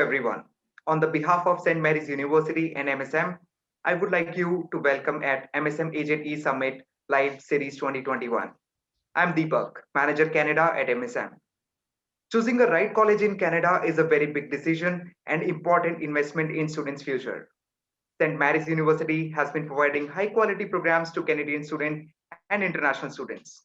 everyone. On the behalf of St. Mary's University and MSM, I would like you to welcome at MSM Agent E-Summit Live Series 2021. I'm Deepak, Manager Canada at MSM. Choosing a right college in Canada is a very big decision and important investment in students' future. St. Mary's University has been providing high quality programs to Canadian students and international students.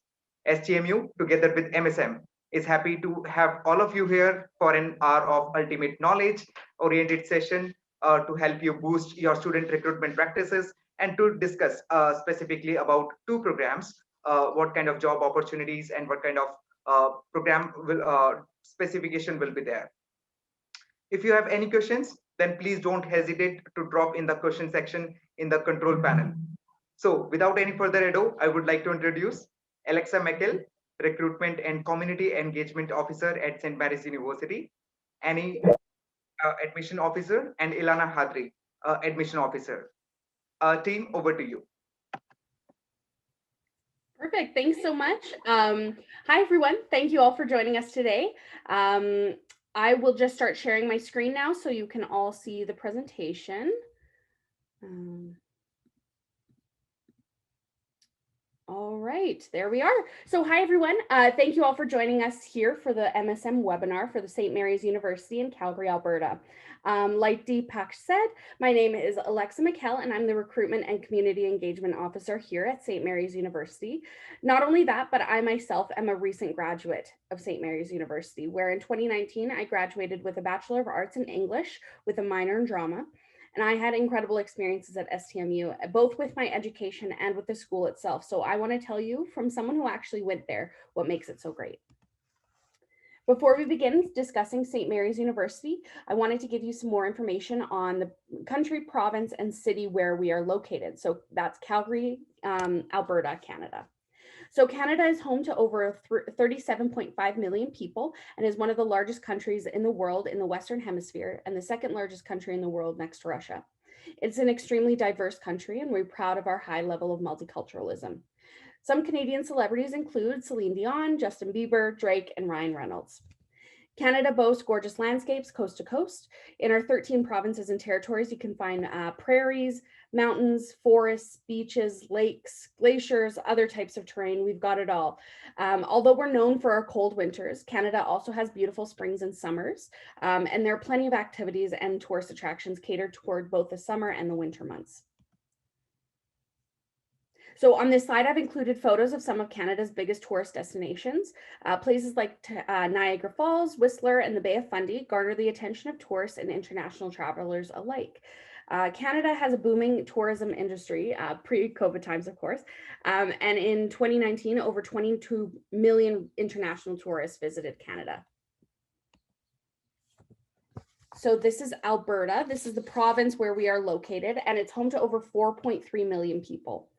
StMU, together with MSM, is happy to have all of you here for an hour of ultimate knowledge oriented session to help you boost your student recruitment practices and to discuss specifically about two programs, what kind of job opportunities and what kind of program will specification will be there. If you have any questions, then please don't hesitate to drop in the question section in the control panel. So without any further ado, I would like to introduce Alexa McKell, Recruitment and Community Engagement Officer at St. Mary's University, Annie, Admission Officer, and Ilana Hadri, Admission Officer. Team, over to you. Perfect. Thanks so much. Hi, everyone. Thank you all for joining us today. I will just start sharing my screen now so you can all see the presentation. All right, there we are. So hi, everyone. Thank you all for joining us here for the MSM webinar for the St. Mary's University in Calgary, Alberta. Like Deepak said, my name is Alexa McKell, and I'm the Recruitment and Community Engagement Officer here at St. Mary's University. Not only that, but I myself am a recent graduate of St. Mary's University, where in 2019, I graduated with a Bachelor of Arts in English with a minor in drama. And I had incredible experiences at StMU, both with my education and with the school itself. So I want to tell you from someone who actually went there, what makes it so great. Before we begin discussing St. Mary's University, I wanted to give you some more information on the country, province, and city where we are located. So that's Calgary, Alberta, Canada. So Canada is home to over 37.5 million people and is one of the largest countries in the world in the Western Hemisphere and the second largest country in the world next to Russia. It's an extremely diverse country and we're proud of our high level of multiculturalism. Some Canadian celebrities include Celine Dion, Justin Bieber, Drake, and Ryan Reynolds. Canada boasts gorgeous landscapes coast to coast. In our 13 provinces and territories, you can find prairies, mountains, forests, beaches, lakes, glaciers, other types of terrain. We've got it all. Although we're known for our cold winters, Canada also has beautiful springs and summers, and there are plenty of activities and tourist attractions catered toward both the summer and the winter months. So on this slide, I've included photos of some of Canada's biggest tourist destinations. Places like Niagara Falls, Whistler, and the Bay of Fundy garner the attention of tourists and international travelers alike. Canada has a booming tourism industry, pre-COVID times, of course. And in 2019, over 22 million international tourists visited Canada. So this is Alberta. This is the province where we are located, and it's home to over 4.3 million people.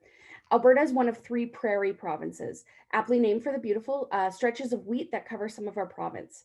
Alberta is one of 3 prairie provinces, aptly named for the beautiful stretches of wheat that cover some of our province.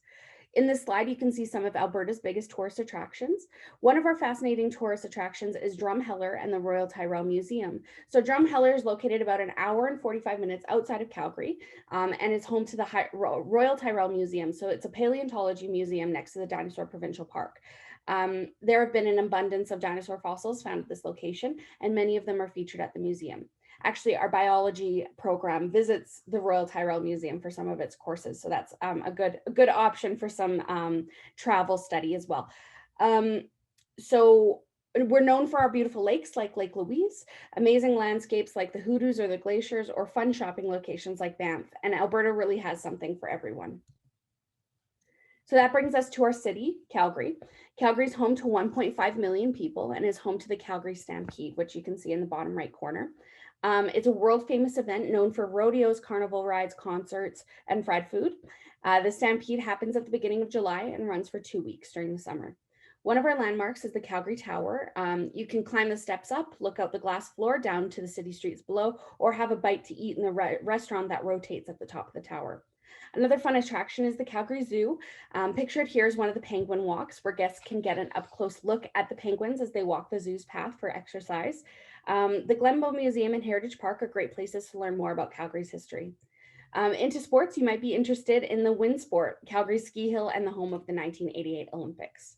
In this slide, you can see some of Alberta's biggest tourist attractions. One of our fascinating tourist attractions is Drumheller and the Royal Tyrrell Museum. So Drumheller is located about an hour and 45 minutes outside of Calgary, and is home to the Royal Tyrrell Museum. So it's a paleontology museum next to the Dinosaur Provincial Park. There have been an abundance of dinosaur fossils found at this location, and many of them are featured at the museum. Actually, our biology program visits the Royal Tyrrell Museum for some of its courses. So that's a good option for some travel study as well. So we're known for our beautiful lakes like Lake Louise, amazing landscapes like the Hoodoos or the glaciers, or fun shopping locations like Banff. And Alberta really has something for everyone. So that brings us to our city, Calgary. Calgary is home to 1.5 million people and is home to the Calgary Stampede, which you can see in the bottom right corner. It's a world famous event known for rodeos, carnival rides, concerts, and fried food. The Stampede happens at the beginning of July and runs for 2 weeks during the summer. One of our landmarks is the Calgary Tower. You can climb the steps up, look out the glass floor down to the city streets below, or have a bite to eat in the restaurant that rotates at the top of the tower. Another fun attraction is the Calgary Zoo. Pictured here is one of the penguin walks where guests can get an up-close look at the penguins as they walk the zoo's path for exercise. The Glenbow Museum and Heritage Park are great places to learn more about Calgary's history. Into sports, you might be interested in the wind sport, Calgary Ski Hill, and the home of the 1988 Olympics.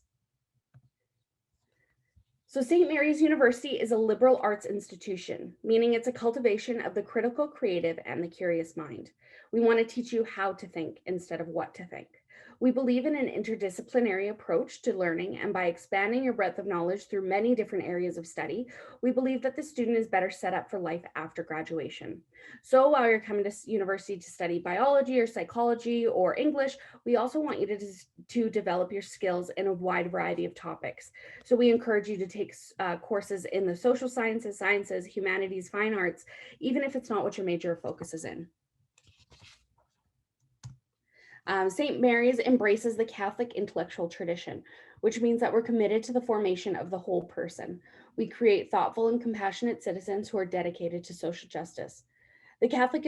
So St. Mary's University is a liberal arts institution, meaning it's a cultivation of the critical, creative, and the curious mind. We want to teach you how to think instead of what to think. We believe in an interdisciplinary approach to learning, and by expanding your breadth of knowledge through many different areas of study, we believe that the student is better set up for life after graduation. So while you're coming to university to study biology or psychology or English, we also want you to develop your skills in a wide variety of topics. So we encourage you to take courses in the social sciences, humanities, fine arts, even if it's not what your major focuses in. St. Mary's embraces the Catholic intellectual tradition, which means that we're committed to the formation of the whole person. We create thoughtful and compassionate citizens who are dedicated to social justice. The Catholic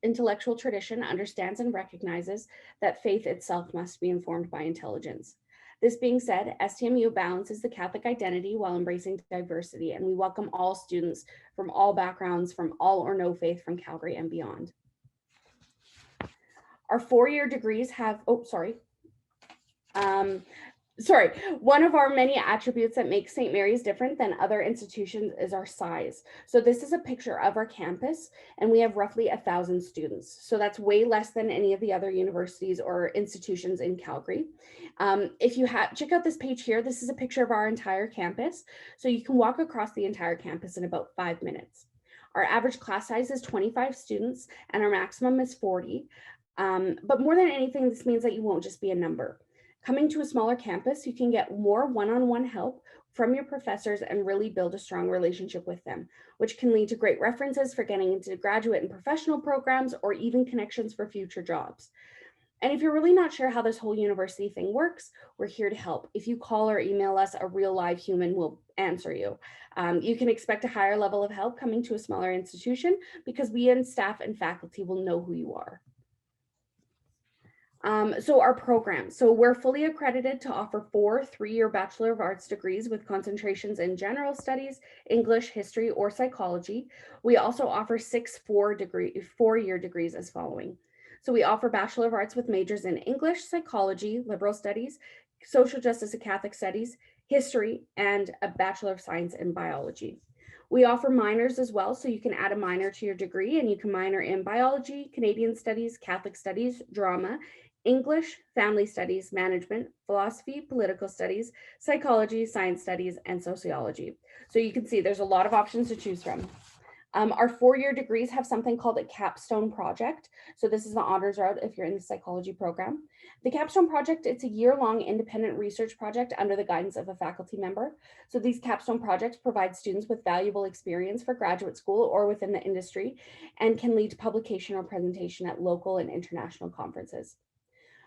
intellectual tradition understands and recognizes that faith itself must be informed by intelligence. This being said, StMU balances the Catholic identity while embracing diversity, and we welcome all students from all backgrounds, from all or no faith from Calgary and beyond. Our 4-year degrees have, one of our many attributes that makes St. Mary's different than other institutions is our size. So this is a picture of our campus, and we have roughly 1,000 students. So that's way less than any of the other universities or institutions in Calgary. If you check out this page here, this is a picture of our entire campus. So you can walk across the entire campus in about 5 minutes. Our average class size is 25 students, and our maximum is 40. But more than anything, this means that you won't just be a number. Coming to a smaller campus, you can get more one-on-one help from your professors and really build a strong relationship with them, which can lead to great references for getting into graduate and professional programs or even connections for future jobs. And if you're really not sure how this whole university thing works, we're here to help. If you call or email us, a real live human will answer you. You can expect a higher level of help coming to a smaller institution because we and staff and faculty will know who you are. So our program, so we're fully accredited to offer 4 3-year Bachelor of Arts degrees with concentrations in general studies, English, history, or psychology. We also offer 6 4-year degrees as following. So we offer Bachelor of Arts with majors in English, psychology, liberal studies, social justice and Catholic studies, history, and a Bachelor of Science in biology. We offer minors as well, so you can add a minor to your degree and you can minor in biology, Canadian studies, Catholic studies, drama, English, family studies, management, philosophy, political studies, psychology, science studies, and sociology. So you can see there's a lot of options to choose from. Our 4-year degrees have something called a capstone project. So this is the honors route if you're in the psychology program. The capstone project, it's a year-long independent research project under the guidance of a faculty member. So these capstone projects provide students with valuable experience for graduate school or within the industry and can lead to publication or presentation at local and international conferences.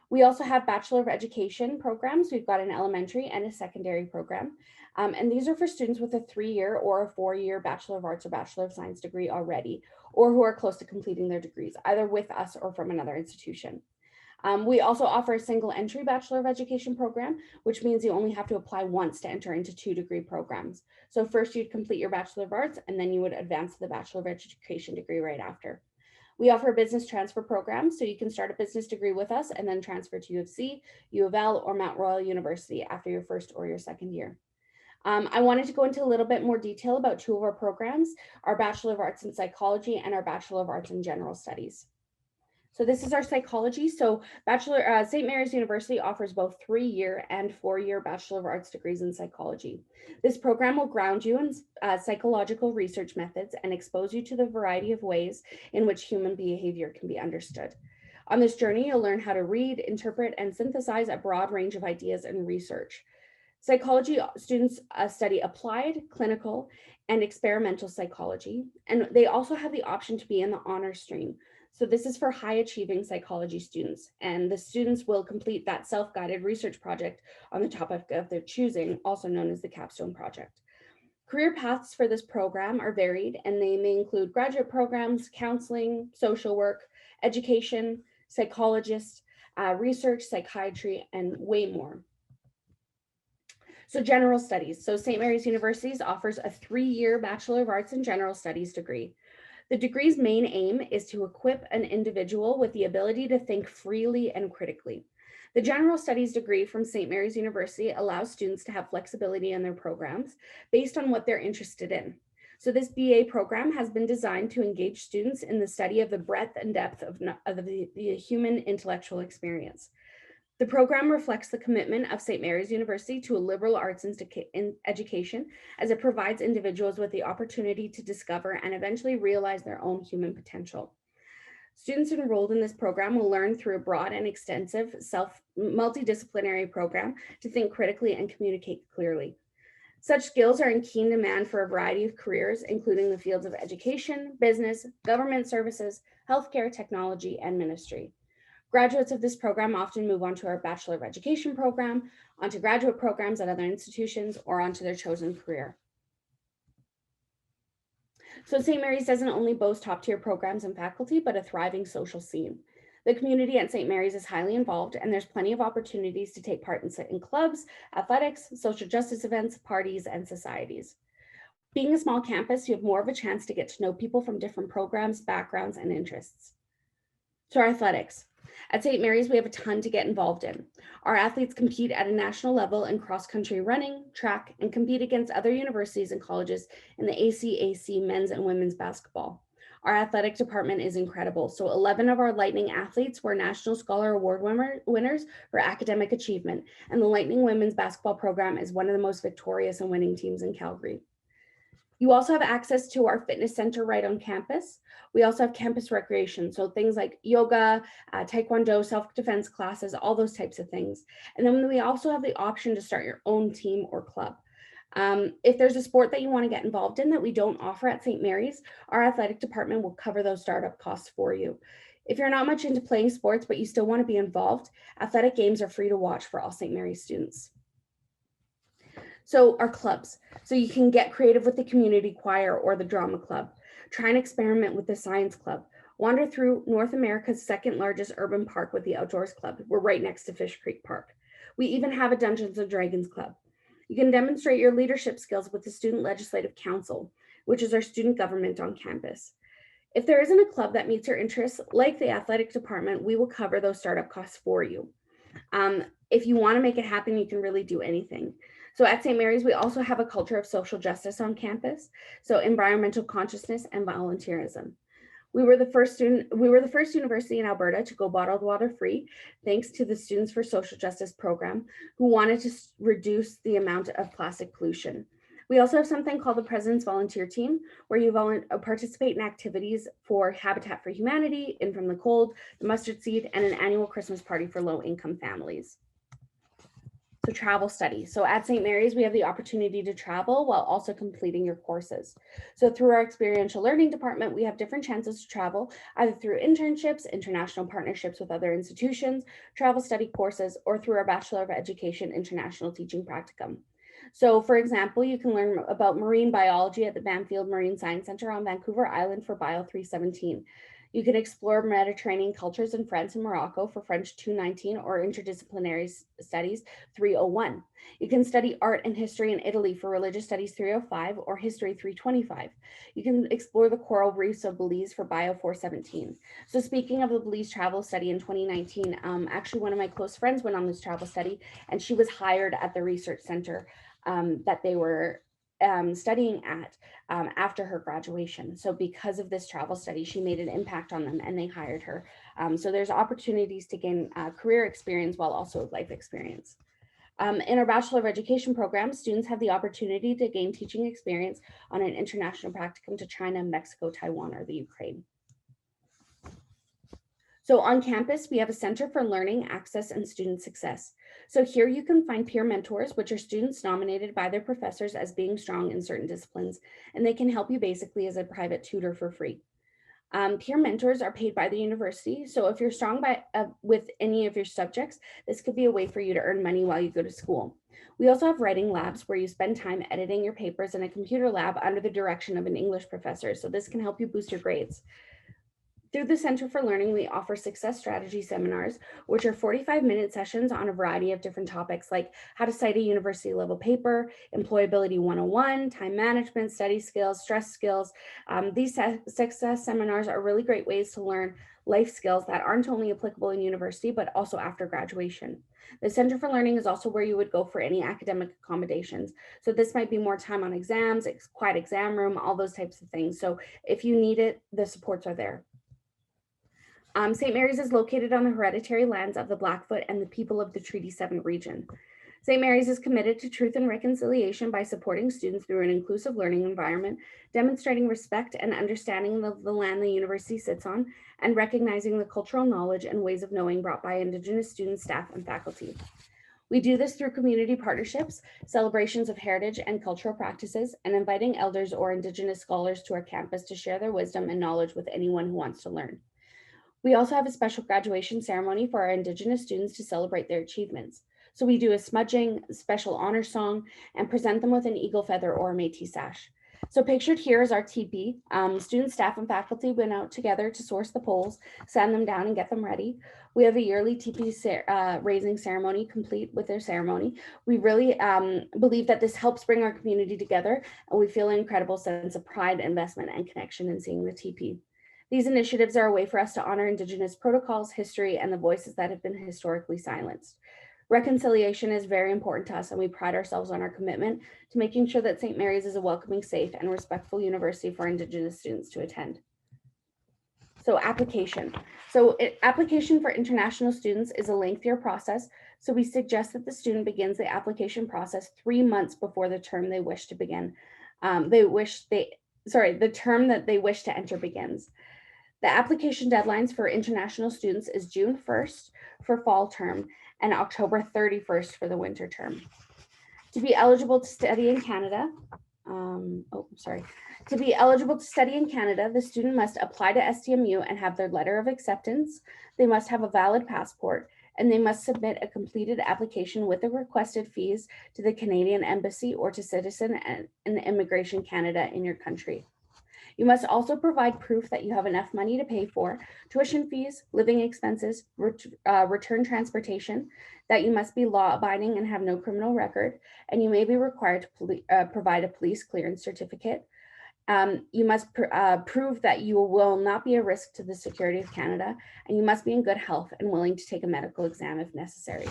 We also have Bachelor of Education programs. We've got an elementary and a secondary program. And these are for students with a 3-year or a 4-year Bachelor of Arts or Bachelor of Science degree already, or who are close to completing their degrees, either with us or from another institution. We also offer a single entry Bachelor of Education program, which means you only have to apply once to enter into 2 degree programs. So first you'd complete your Bachelor of Arts, and then you would advance to the Bachelor of Education degree right after. We offer a business transfer program, so you can start a business degree with us and then transfer to U of C, U of L, or Mount Royal University after your 1st or your 2nd year. I wanted to go into a little bit more detail about 2 of our programs, our Bachelor of Arts in Psychology and our Bachelor of Arts in General Studies. So this is our psychology. So St. Mary's University offers both 3-year and 4-year Bachelor of Arts degrees in psychology. This program will ground you in psychological research methods and expose you to the variety of ways in which human behavior can be understood. On this journey, you'll learn how to read, interpret, and synthesize a broad range of ideas and research. Psychology students study applied, clinical, and experimental psychology, and they also have the option to be in the honor stream. So this is for high achieving psychology students, and the students will complete that self-guided research project on the topic of their choosing, also known as the capstone project. Career paths for this program are varied, and they may include graduate programs, counseling, social work, education, psychologists, research, psychiatry, and way more. So general studies. So St. Mary's University offers a 3-year Bachelor of Arts in General Studies degree. The degree's main aim is to equip an individual with the ability to think freely and critically. The General Studies degree from St. Mary's University allows students to have flexibility in their programs based on what they're interested in. So this BA program has been designed to engage students in the study of the breadth and depth of the human intellectual experience. The program reflects the commitment of St. Mary's University to a liberal arts education, as it provides individuals with the opportunity to discover and eventually realize their own human potential. Students enrolled in this program will learn through a broad and extensive multidisciplinary program to think critically and communicate clearly. Such skills are in keen demand for a variety of careers, including the fields of education, business, government services, healthcare, technology, and ministry. Graduates of this program often move on to our Bachelor of Education program, onto graduate programs at other institutions, or onto their chosen career. So St. Mary's doesn't only boast top-tier programs and faculty, but a thriving social scene. The community at St. Mary's is highly involved, and there's plenty of opportunities to take part in clubs, athletics, social justice events, parties, and societies. Being a small campus, you have more of a chance to get to know people from different programs, backgrounds, and interests. So our athletics. At St. Mary's, we have a ton to get involved in. Our athletes compete at a national level in cross-country running, track, and compete against other universities and colleges in the ACAC men's and women's basketball. Our athletic department is incredible. So 11 of our Lightning athletes were National Scholar Award winners for academic achievement, and the Lightning women's basketball program is one of the most victorious and winning teams in Calgary. You also have access to our fitness center right on campus. We also have campus recreation, so things like yoga, taekwondo, self-defense classes, all those types of things. And then we also have the option to start your own team or club. If there's a sport that you want to get involved in that we don't offer at St. Mary's, our athletic department will cover those startup costs for you. If you're not much into playing sports, but you still want to be involved, athletic games are free to watch for all St. Mary's students. So our clubs. So you can get creative with the community choir or the drama club. Try and experiment with the science club. Wander through North America's second largest urban park with the Outdoors Club. We're right next to Fish Creek Park. We even have a Dungeons and Dragons club. You can demonstrate your leadership skills with the Student Legislative Council, which is our student government on campus. If there isn't a club that meets your interests, like the athletic department, we will cover those startup costs for you. If you want to make it happen, you can really do anything. So at St. Mary's, we also have a culture of social justice on campus, so environmental consciousness and volunteerism. We were the first university in Alberta to go bottled water free, thanks to the Students for Social Justice program, who wanted to reduce the amount of plastic pollution. We also have something called the President's Volunteer Team, where you participate in activities for Habitat for Humanity, In From the Cold, the Mustard Seed, and an annual Christmas party for low-income families. So travel study. So at St. Mary's, we have the opportunity to travel while also completing your courses. So through our experiential learning department, we have different chances to travel, either through internships, international partnerships with other institutions, travel study courses, or through our Bachelor of Education International Teaching Practicum. So for example, you can learn about marine biology at the Banfield Marine Science Center on Vancouver Island for Bio 317. You can explore Mediterranean cultures in France and Morocco for French 219 or Interdisciplinary Studies 301. You can study art and history in Italy for Religious Studies 305 or History 325. You can explore the coral reefs of Belize for Bio 417. So speaking of the Belize travel study in 2019, actually one of my close friends went on this travel study, and she was hired at the research center that they were studying at after her graduation. So because of this travel study, she made an impact on them and they hired her. So there's opportunities to gain career experience while also life experience. In our Bachelor of Education program, students have the opportunity to gain teaching experience on an international practicum to China, Mexico, Taiwan, or the Ukraine. So on campus, we have a Center for Learning, Access, and Student Success. So here you can find peer mentors, which are students nominated by their professors as being strong in certain disciplines, and they can help you basically as a private tutor for free. Peer mentors are paid by the university. So if you're strong with any of your subjects, this could be a way for you to earn money while you go to school. We also have writing labs where you spend time editing your papers in a computer lab under the direction of an English professor. So this can help you boost your grades. Through the Center for Learning, we offer success strategy seminars, which are 45-minute sessions on a variety of different topics like how to cite a university level paper, employability 101, time management, study skills, stress skills. These success seminars are really great ways to learn life skills that aren't only applicable in university, but also after graduation. The Center for Learning is also where you would go for any academic accommodations. So this might be more time on exams, quiet exam room, all those types of things. So if you need it, the supports are there. St. Mary's is located on the hereditary lands of the Blackfoot and the people of the Treaty 7 region. St. Mary's is committed to truth and reconciliation by supporting students through an inclusive learning environment, demonstrating respect and understanding of the land the university sits on, and recognizing the cultural knowledge and ways of knowing brought by Indigenous students, staff, and faculty. We do this through community partnerships, celebrations of heritage and cultural practices, and inviting elders or Indigenous scholars to our campus to share their wisdom and knowledge with anyone who wants to learn. We also have a special graduation ceremony for our Indigenous students to celebrate their achievements. So we do a smudging, special honor song, and present them with an eagle feather or a Métis sash. So pictured here is our teepee. Students, staff, and faculty went out together to source the poles, sand them down, and get them ready. We have a yearly teepee raising ceremony complete with their ceremony. We really believe that this helps bring our community together, and we feel an incredible sense of pride, investment, and connection in seeing the teepee. These initiatives are a way for us to honor Indigenous protocols, history, and the voices that have been historically silenced. Reconciliation is very important to us, and we pride ourselves on our commitment to making sure that St. Mary's is a welcoming, safe, and respectful university for Indigenous students to attend. So application. Application for international students is a lengthier process, so we suggest that the student begins the application process 3 months before the term they wish to begin. The term that they wish to enter begins. The application deadlines for international students is June 1st for fall term and October 31st for the winter term. To be eligible to study in Canada, the student must apply to StMU and have their letter of acceptance. They must have a valid passport, and they must submit a completed application with the requested fees to the Canadian Embassy or to Citizen and Immigration Canada in your country. You must also provide proof that you have enough money to pay for tuition fees, living expenses, return transportation, that you must be law-abiding and have no criminal record, and you may be required to provide a police clearance certificate. You must prove that you will not be a risk to the security of Canada, and you must be in good health and willing to take a medical exam if necessary.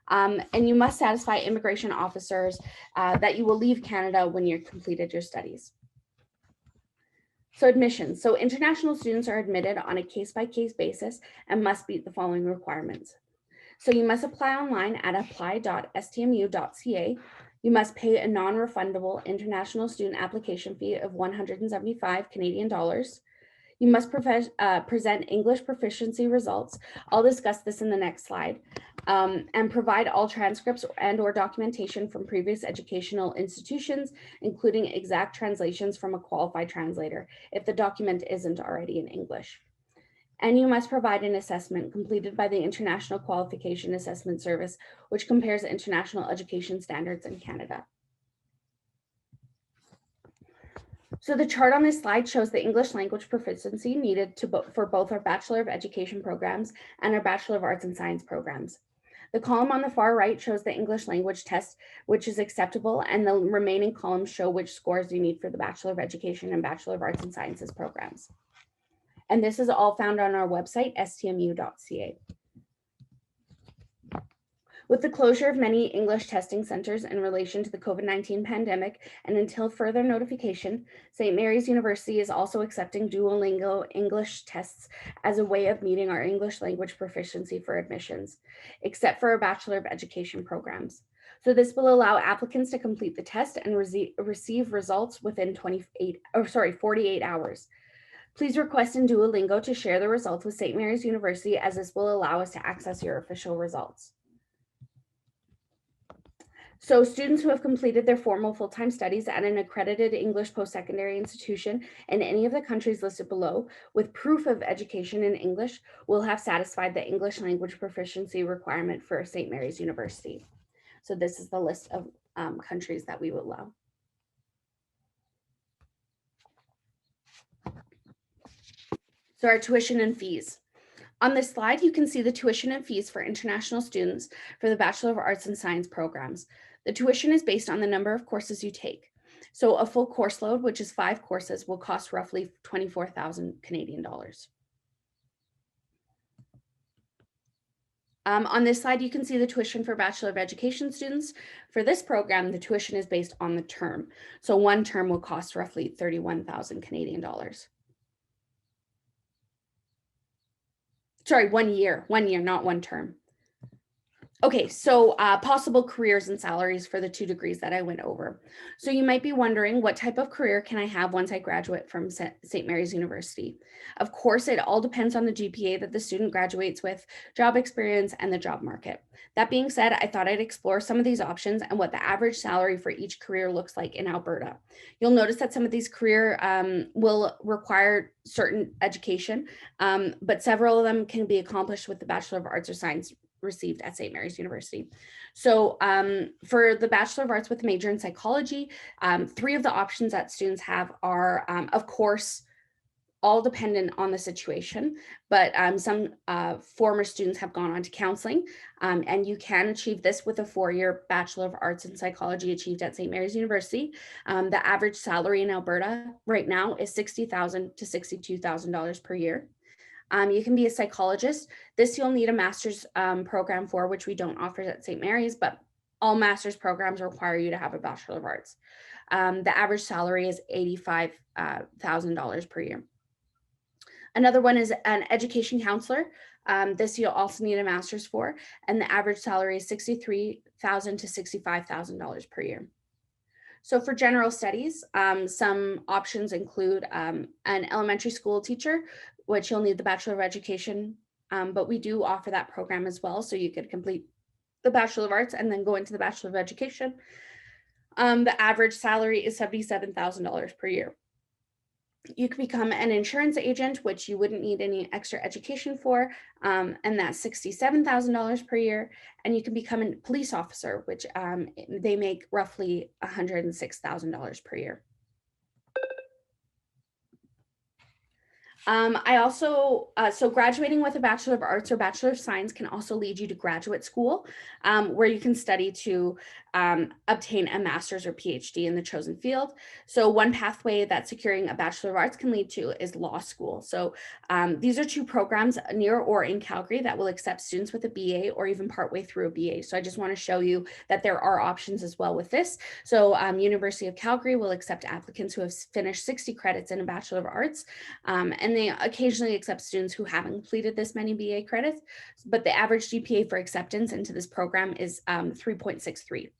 And you must satisfy immigration officers that you will leave Canada when you've completed your studies. So admissions. So international students are admitted on a case-by-case basis and must meet the following requirements. So you must apply online at apply.stmu.ca. You must pay a non-refundable international student application fee of 175 Canadian dollars. You must present English proficiency results. I'll discuss this in the next slide. And provide all transcripts and/or documentation from previous educational institutions, including exact translations from a qualified translator, if the document isn't already in English. And you must provide an assessment completed by the International Qualification Assessment Service, which compares international education standards in Canada. So the chart on this slide shows the English language proficiency needed for both our Bachelor of Education programs and our Bachelor of Arts and Science programs. The column on the far right shows the English language test, which is acceptable, and the remaining columns show which scores you need for the Bachelor of Education and Bachelor of Arts and Sciences programs. And this is all found on our website, stmu.ca. With the closure of many English testing centers in relation to the COVID-19 pandemic, and until further notification, St. Mary's University is also accepting Duolingo English tests as a way of meeting our English language proficiency for admissions, except for our Bachelor of Education programs. So this will allow applicants to complete the test and receive results within 48 hours. Please request in Duolingo to share the results with St. Mary's University, as this will allow us to access your official results. So students who have completed their formal full-time studies at an accredited English post-secondary institution in any of the countries listed below with proof of education in English will have satisfied the English language proficiency requirement for St. Mary's University. So this is the list of countries that we will allow. So our tuition and fees. On this slide, you can see the tuition and fees for international students for the Bachelor of Arts and Science programs. The tuition is based on the number of courses you take. So a full course load, which is 5 courses, will cost roughly 24,000 Canadian dollars. On this slide, you can see the tuition for Bachelor of Education students. For this program, the tuition is based on the term. So one term will cost roughly 31,000 Canadian dollars. Sorry, 1 year, not one term. Okay, so possible careers and salaries for the 2 degrees that I went over. So you might be wondering, what type of career can I have once I graduate from St. Mary's University? Of course, it all depends on the GPA that the student graduates with, job experience, and the job market. That being said, I thought I'd explore some of these options and what the average salary for each career looks like in Alberta. You'll notice that some of these career will require certain education, but several of them can be accomplished with the Bachelor of Arts or Science received at St. Mary's University. So for the Bachelor of Arts with a major in psychology, 3 of the options that students have are, of course, all dependent on the situation, but some former students have gone on to counseling, and you can achieve this with a 4-year Bachelor of Arts in Psychology achieved at St. Mary's University. The average salary in Alberta right now is $60,000 to $62,000 per year. You can be a psychologist. This you'll need a master's program for, which we don't offer at St. Mary's, but all master's programs require you to have a Bachelor of Arts. The average salary is $85,000 per year. Another one is an education counselor. This you'll also need a master's for, and the average salary is $63,000 to $65,000 per year. So for general studies, some options include an elementary school teacher, which you'll need the Bachelor of Education, but we do offer that program as well. So you could complete the Bachelor of Arts and then go into the Bachelor of Education. The average salary is $77,000 per year. You can become an insurance agent, which you wouldn't need any extra education for, and that's $67,000 per year. And you can become a police officer, which they make roughly $106,000 per year. I also, so graduating with a Bachelor of Arts or Bachelor of Science can also lead you to graduate school, where you can study to obtain a master's or PhD in the chosen field. So one pathway that securing a Bachelor of Arts can lead to is law school. So these are 2 programs near or in Calgary that will accept students with a BA or even partway through a BA. So I just want to show you that there are options as well with this. So University of Calgary will accept applicants who have finished 60 credits in a Bachelor of Arts, and they occasionally accept students who haven't completed this many BA credits, but the average GPA for acceptance into this program is 3.63.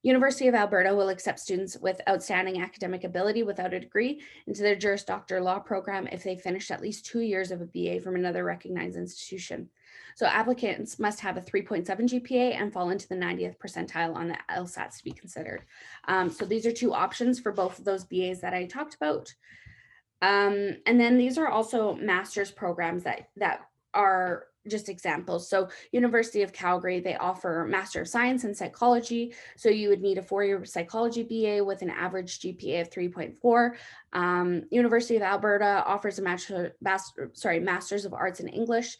University of Alberta will accept students with outstanding academic ability without a degree into their Juris Doctor Law program if they finished at least 2 years of a BA from another recognized institution. So applicants must have a 3.7 GPA and fall into the 90th percentile on the LSATs to be considered. So these are 2 options for both of those BAs that I talked about. And then these are also master's programs that are just examples. So University of Calgary, they offer Master of Science in Psychology. So you would need a 4-year psychology BA with an average GPA of 3.4. University of Alberta offers a Master's of Arts in English.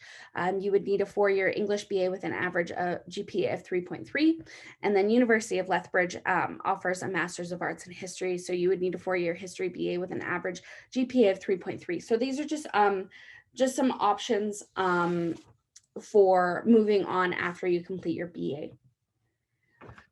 You would need a 4-year English BA with an average GPA of 3.3. And then University of Lethbridge offers a Master's of Arts in History. So you would need a 4-year history BA with an average GPA of 3.3. So these are just some options for moving on after you complete your BA.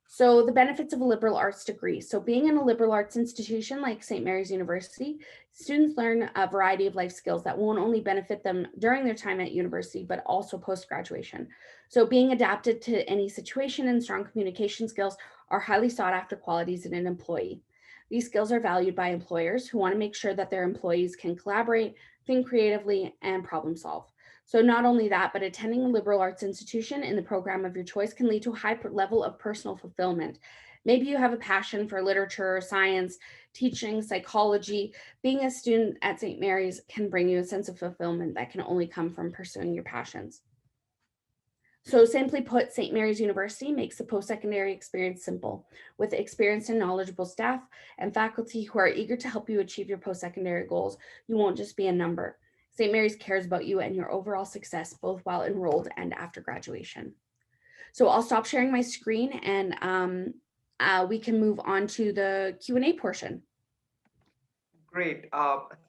So the benefits of a liberal arts degree. So being in a liberal arts institution like St. Mary's University, students learn a variety of life skills that won't only benefit them during their time at university, but also post-graduation. So being adapted to any situation and strong communication skills are highly sought after qualities in an employee. These skills are valued by employers who want to make sure that their employees can collaborate, think creatively, and problem solve. So not only that, but attending a liberal arts institution in the program of your choice can lead to a high level of personal fulfillment. Maybe you have a passion for literature, science, teaching, psychology. Being a student at St. Mary's can bring you a sense of fulfillment that can only come from pursuing your passions. So simply put, St. Mary's University makes the post-secondary experience simple. With experienced and knowledgeable staff and faculty who are eager to help you achieve your post-secondary goals, you won't just be a number. St. Mary's cares about you and your overall success, both while enrolled and after graduation. So I'll stop sharing my screen and we can move on to the Q&A portion. Great.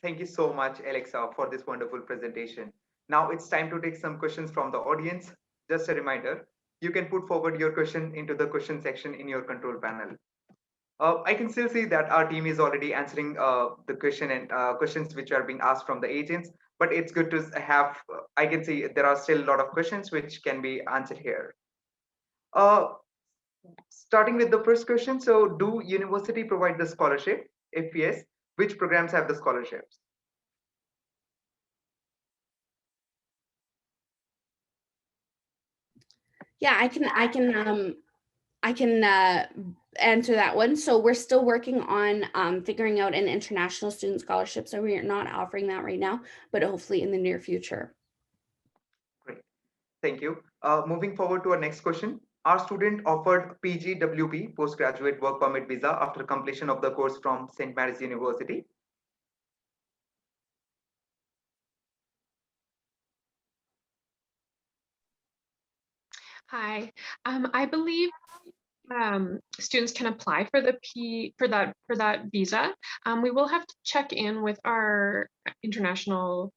Thank you so much, Alexa, for this wonderful presentation. Now it's time to take some questions from the audience. Just a reminder, you can put forward your question into the question section in your control panel. I can still see that our team is already answering the question and questions which are being asked from the agents, but it's good to have, I can see there are still a lot of questions which can be answered here. Starting with the first question, so do university provide the scholarship? If yes, which programs have the scholarships? Yeah, I can answer that one. So we're still working on figuring out an international student scholarship. So we are not offering that right now, but hopefully in the near future. Great, thank you. Moving forward to our next question. Are student offered PGWP, postgraduate work permit visa, after completion of the course from St. Mary's University? Hi, I believe students can apply for the for that visa. We will have to check in with our international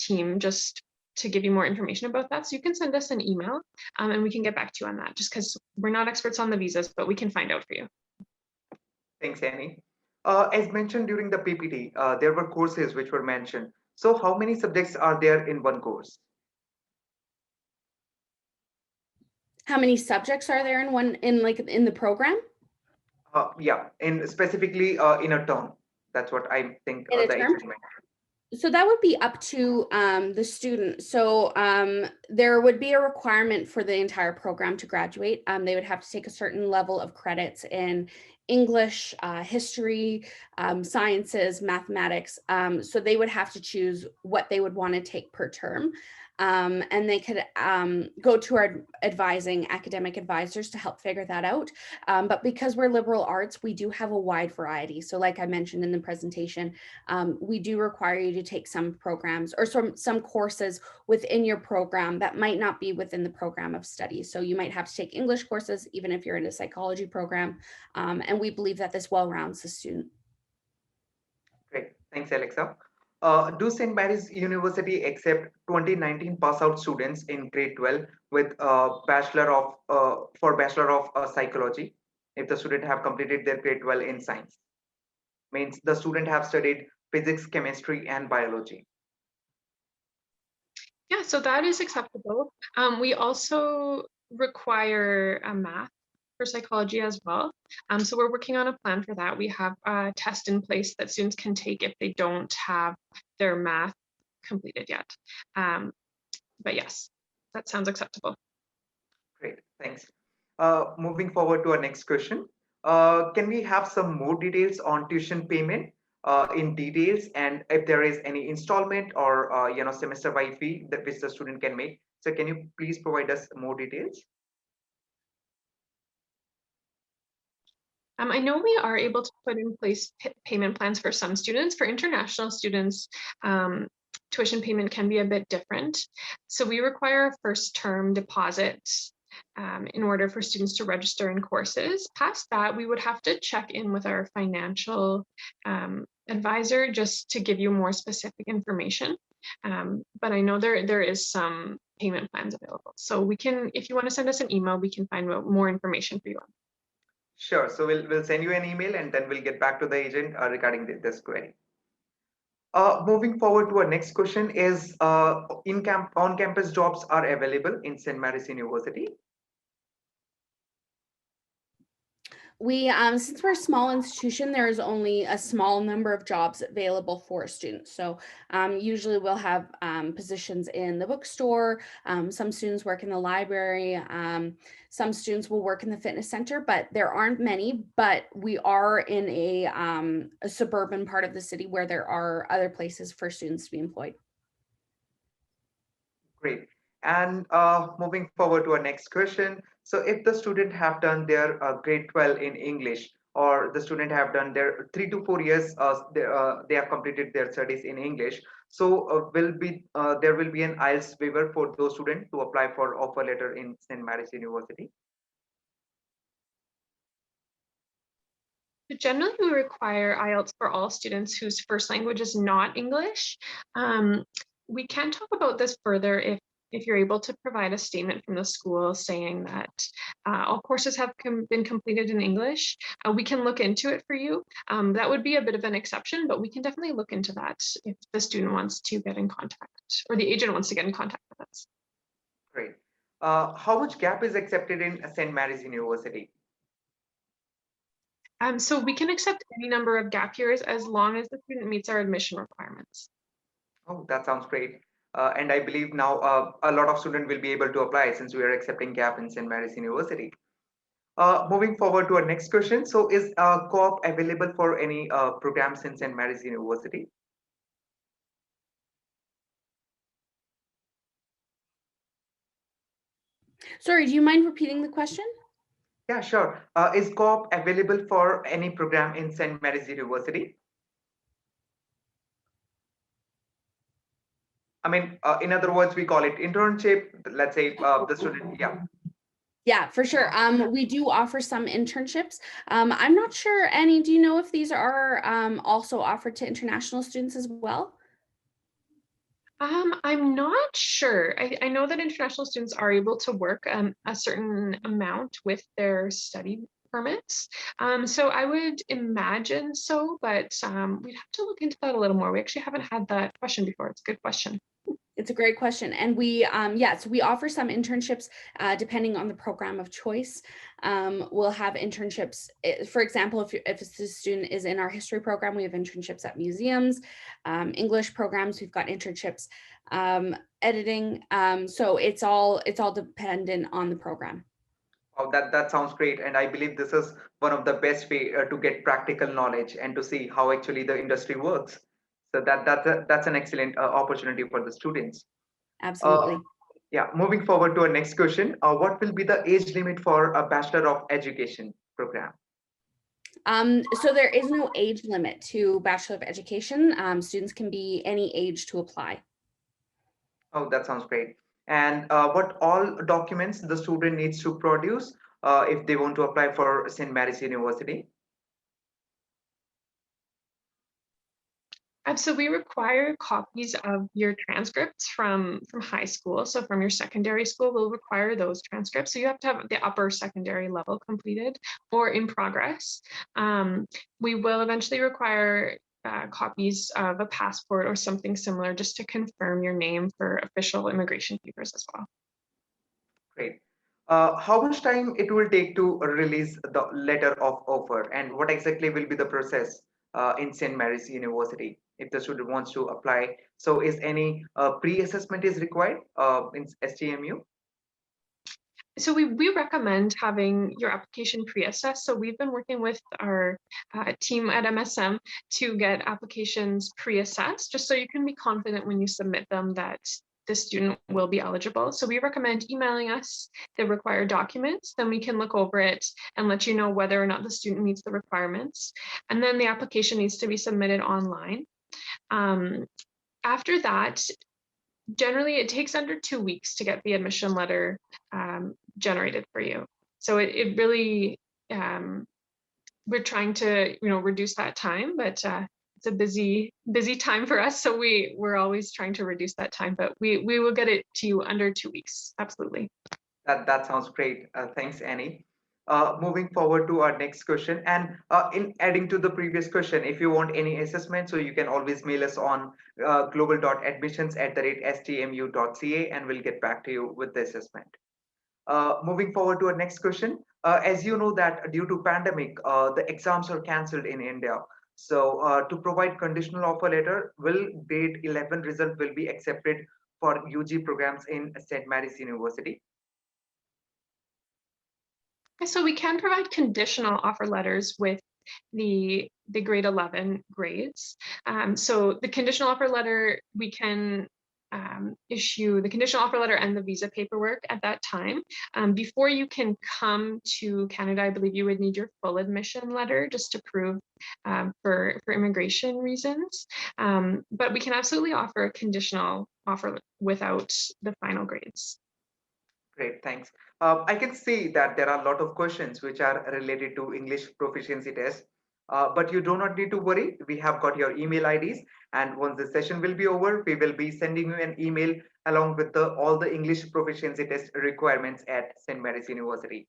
team just to give you more information about that. So you can send us an email and we can get back to you on that, just because we're not experts on the visas, but we can find out for you. Thanks, Annie. As mentioned during the PPT, there were courses which were mentioned. So how many subjects are there in one course? How many subjects are there in the program? Yeah, and specifically in a term. That's what I think In a the term? agent meant. So that would be up to the student. So there would be a requirement for the entire program to graduate. They would have to take a certain level of credits in English, history, sciences, mathematics. So they would have to choose what they would want to take per term. And they could go to our advising academic advisors to help figure that out. But because we're liberal arts, we do have a wide variety. So like I mentioned in the presentation, we do require you to take some programs or some courses within your program that might not be within the program of study. So you might have to take English courses, even if you're in a psychology program. And we believe that this well rounds the student. Great, thanks, Alexa. Do St. Mary's University accept 2019 pass out students in grade 12 with for Bachelor of Psychology if the student have completed their grade 12 in science? Means the student have studied physics, chemistry, and biology. Yeah, so that is acceptable. We also require a math for psychology as well. So we're working on a plan for that. We have a test in place that students can take if they don't have their math completed yet. But yes, that sounds acceptable. Great, thanks. Moving forward to our next question. Can we have some more details on tuition payment in details, and if there is any installment or semester-wide fee that which the student can make? So can you please provide us more details? I know we are able to put in place payment plans for some students. For international students, tuition payment can be a bit different. So we require a first term deposit in order for students to register in courses. Past that, we would have to check in with our financial advisor just to give you more specific information. But I know there is some payment plans available. So we can, if you want to send us an email, we can find more information for you on. Sure. So we'll send you an email and then we'll get back to the agent regarding this query. Moving forward to our next question is on-campus jobs are available in St. Mary's University. We, since we're a small institution, there is only a small number of jobs available for students. So usually we'll have positions in the bookstore. Some students work in the library. Some students will work in the fitness center, but there aren't many. But we are in a suburban part of the city where there are other places for students to be employed. Great. And moving forward to our next question. So if the student have done their grade 12 in English, or the student have done their 3 to 4 years, they have completed their studies in English. So there will be an IELTS waiver for those students to apply for offer letter in St. Mary's University. Generally, we require IELTS for all students whose first language is not English. We can talk about this further if you're able to provide a statement from the school saying that all courses have been completed in English. We can look into it for you. That would be a bit of an exception, but we can definitely look into that if the student wants to get in contact or the agent wants to get in contact with us. Great. How much gap is accepted in St. Mary's University? So we can accept any number of gap years as long as the student meets our admission requirements. Oh, that sounds great. And I believe now a lot of students will be able to apply since we are accepting gap in St. Mary's University. Moving forward to our next question. So is co-op available for any programs in St. Mary's University? Sorry, do you mind repeating the question? Yeah, sure. Is co-op available for any program in St. Mary's University? I mean, in other words, we call it internship. Let's say the student, yeah. Yeah, for sure. We do offer some internships. I'm not sure, Annie, do you know if these are also offered to international students as well? I'm not sure. I know that international students are able to work a certain amount with their study permits. So I would imagine so, but we'd have to look into that a little more. We actually haven't had that question before. It's a good question. It's a great question. And we, so we offer some internships depending on the program of choice. We'll have internships, for example, if a student is in our history program, we have internships at museums, English programs, we've got internships, editing. So it's all dependent on the program. Oh, that sounds great. And I believe this is one of the best way to get practical knowledge and to see how actually the industry works. So that's an excellent opportunity for the students. Absolutely. Yeah, moving forward to our next question. What will be the age limit for a Bachelor of Education program? So there is no age limit to Bachelor of Education. Students can be any age to apply. Oh, that sounds great. And what all documents the student needs to produce if they want to apply for St. Mary's University? So we require copies of your transcripts from high school. So from your secondary school, we'll require those transcripts. So you have to have the upper secondary level completed or in progress. We will eventually require copies of a passport or something similar just to confirm your name for official immigration papers as well. Great. How much time it will take to release the letter of offer, and what exactly will be the process in St. Mary's University if the student wants to apply? So is any pre-assessment is required in StMU? So we recommend having your application pre-assessed. So we've been working with our team at MSM to get applications pre-assessed, just so you can be confident when you submit them that the student will be eligible. So we recommend emailing us the required documents, then we can look over it and let you know whether or not the student meets the requirements. And then the application needs to be submitted online. After that, generally it takes under 2 weeks to get the admission letter generated for you. So it really, we're trying to, reduce that time, but it's a busy time for us. So we're always trying to reduce that time, but we will get it to you under 2 weeks. Absolutely. That sounds great. Thanks, Annie. Moving forward to our next question, and in adding to the previous question, if you want any assessment, so you can always mail us on global.admissions@stmu.ca, and we'll get back to you with the assessment. Moving forward to our next question, as you know that due to pandemic, the exams are cancelled in India. So to provide conditional offer letter, will grade 11 result will be accepted for UG programs in St. Mary's University? So we can provide conditional offer letters with the grade 11 grades. So the conditional offer letter, we can issue the conditional offer letter and the visa paperwork at that time. Before you can come to Canada, I believe you would need your full admission letter just to prove for immigration reasons. But we can absolutely offer a conditional offer without the final grades. Great, thanks. I can see that there are a lot of questions which are related to English proficiency test, but you do not need to worry. We have got your email IDs, and once the session will be over, we will be sending you an email along with all the English proficiency test requirements at St. Mary's University.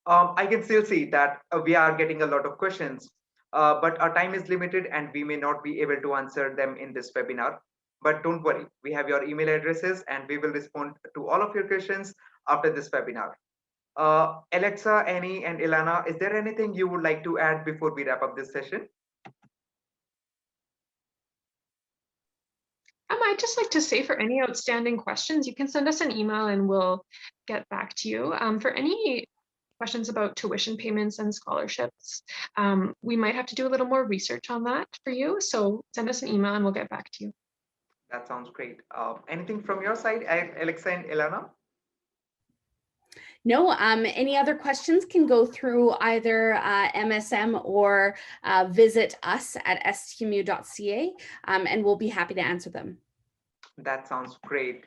I can still see that we are getting a lot of questions, but our time is limited and we may not be able to answer them in this webinar. But don't worry, we have your email addresses and we will respond to all of your questions after this webinar. Alexa, Annie, and Ilana, is there anything you would like to add before we wrap up this session? I'd just like to say, for any outstanding questions, you can send us an email and we'll get back to you. For any questions about tuition payments and scholarships, we might have to do a little more research on that for you. So send us an email and we'll get back to you. That sounds great. Anything from your side, Alexa and Ilana? No, any other questions can go through either MSM or visit us at stmu.ca, and we'll be happy to answer them. That sounds great.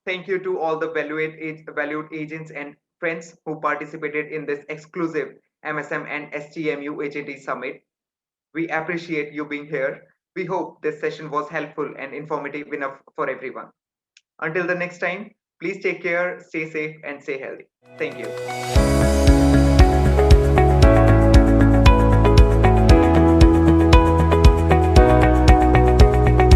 Thank you to all the valued agents and friends who participated in this exclusive MSM and StMU Agent E-Summit. We appreciate you being here. We hope this session was helpful and informative enough for everyone. Until the next time, please take care, stay safe, and stay healthy. Thank you.